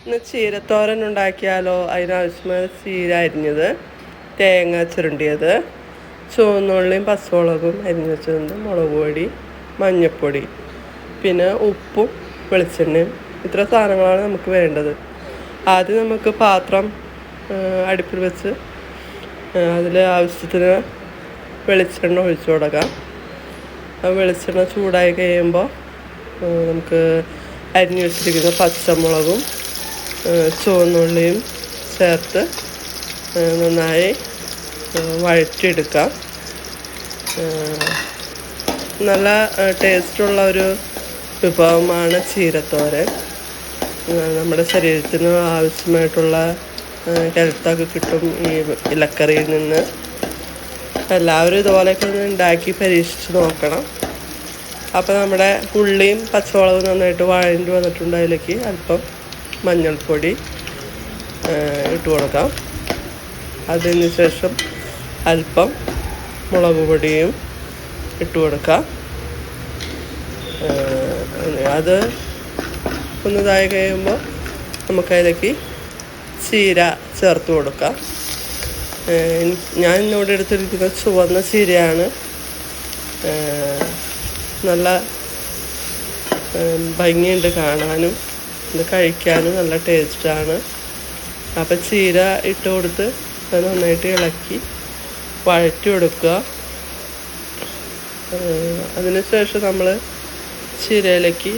ഇന്ന് ചീരത്തോരൻ ഉണ്ടാക്കിയാലോ. അതിനാവശ്യമായ ചീര അരിഞ്ഞത്, തേങ്ങ ചുരണ്ടിയത്, ചുവന്നുള്ളിയും പച്ചമുളകും അരിഞ്ഞ് വെച്ചത്, മുളക് പൊടി, മഞ്ഞൾപ്പൊടി, പിന്നെ ഉപ്പും വെളിച്ചെണ്ണയും. ഇത്ര സാധനങ്ങളാണ് നമുക്ക് വേണ്ടത്. ആദ്യം നമുക്ക് പാത്രം അടുപ്പിൽ വെച്ച് അതിൽ ആവശ്യത്തിന് വെളിച്ചെണ്ണ ഒഴിച്ചു കൊടുക്കാം. ആ വെളിച്ചെണ്ണ ചൂടായി കഴിയുമ്പോൾ നമുക്ക് അരിഞ്ഞു വെച്ചിരിക്കുന്ന പച്ചമുളകും ചുവന്നുള്ളിയും ചേർത്ത് നന്നായി വഴറ്റിയെടുക്കാം. നല്ല ടേസ്റ്റുള്ള ഒരു വിഭവമാണ് ചീരത്തോരൻ. നമ്മുടെ ശരീരത്തിന് ആവശ്യമായിട്ടുള്ള ഹെൽത്തൊക്കെ കിട്ടും ഈ ഇലക്കറിയിൽ നിന്ന്. എല്ലാവരും ഇതുപോലെയൊക്കെ ഒന്ന് ഉണ്ടാക്കി പരീക്ഷിച്ച് നോക്കണം. അപ്പോൾ നമ്മുടെ ഉള്ളിയും പച്ചമുളകും നന്നായിട്ട് വഴണ്ടി വന്നിട്ടുണ്ട്. അതിലേക്ക് അല്പം മഞ്ഞൾപ്പൊടി ഇട്ട് കൊടുക്കാം. അതിന് ശേഷം അല്പം മുളക് പൊടിയും ഇട്ട് കൊടുക്കാം. അത് ഒന്നിതായി കഴിയുമ്പോൾ നമുക്കതിലേക്ക് ചീര ചേർത്ത് കൊടുക്കാം. ഞാൻ ഇന്നിവിടെ എടുത്തിരിക്കുന്നത് ചുവന്ന ചീരയാണ്. നല്ല ഭംഗിയുണ്ട് കാണാനും, ഇത് കഴിക്കാനും നല്ല ടേസ്റ്റാണ്. അപ്പോൾ ചീര ഇട്ട് കൊടുത്ത് അത് നന്നായിട്ട് ഇളക്കി വഴറ്റി കൊടുക്കുക. അതിനുശേഷം നമ്മൾ ചീരയിലേക്ക്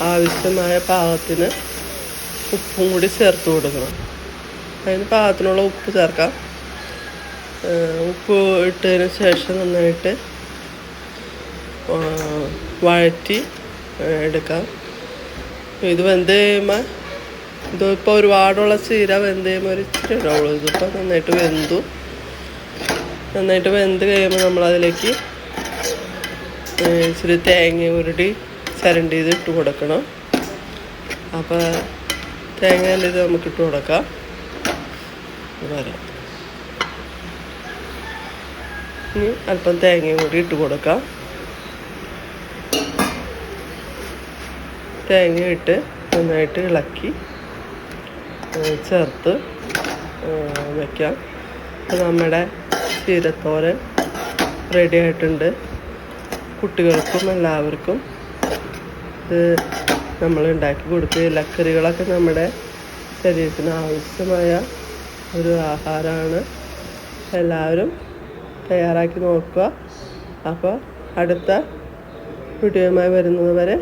ആവശ്യമായ പാകത്തിന് ഉപ്പും കൂടി ചേർത്ത് കൊടുക്കണം. അതിന് പാകത്തിനുള്ള ഉപ്പ് ചേർക്കാം. ഉപ്പ് ഇട്ടതിന് ശേഷം നന്നായിട്ട് വഴറ്റി എടുക്കാം. ഇത് വെന്ത് കഴിയുമ്പോൾ, ഇതിപ്പോൾ ഒരുപാടുള്ള ചീര വെന്ത് കഴിയുമ്പോൾ ഒരു ഇച്ചിരി ഇടാവുള്ളൂ. ഇതിപ്പോൾ നന്നായിട്ട് വെന്ത് കഴിയുമ്പോൾ നമ്മളതിലേക്ക് ഇച്ചിരി തേങ്ങ ഉരുടി ചരണ്ടി ഇട്ട് കൊടുക്കണം. അപ്പോൾ തേങ്ങേൻ്റെ ഇത് നമുക്ക് ഇട്ട് കൊടുക്കാം. വരാം. ഇനി അല്പം തേങ്ങയും കൂടി ഇട്ട് കൊടുക്കാം. തേങ്ങ ഇട്ട് നന്നായിട്ട് ഇളക്കി ചേർത്ത് വയ്ക്കാം. അപ്പോൾ നമ്മുടെ ചീരത്തോരൻ റെഡി ആയിട്ടുണ്ട്. കുട്ടികൾക്കും എല്ലാവർക്കും ഇത് നമ്മൾ ഉണ്ടാക്കി കൊടുക്കുക. ഇലക്കറികളൊക്കെ നമ്മുടെ ശരീരത്തിന് ആവശ്യമായ ഒരു ആഹാരമാണ്. എല്ലാവരും തയ്യാറാക്കി നോക്കുക. അപ്പോൾ അടുത്ത വീഡിയോയുമായി വരുന്നത് വരെ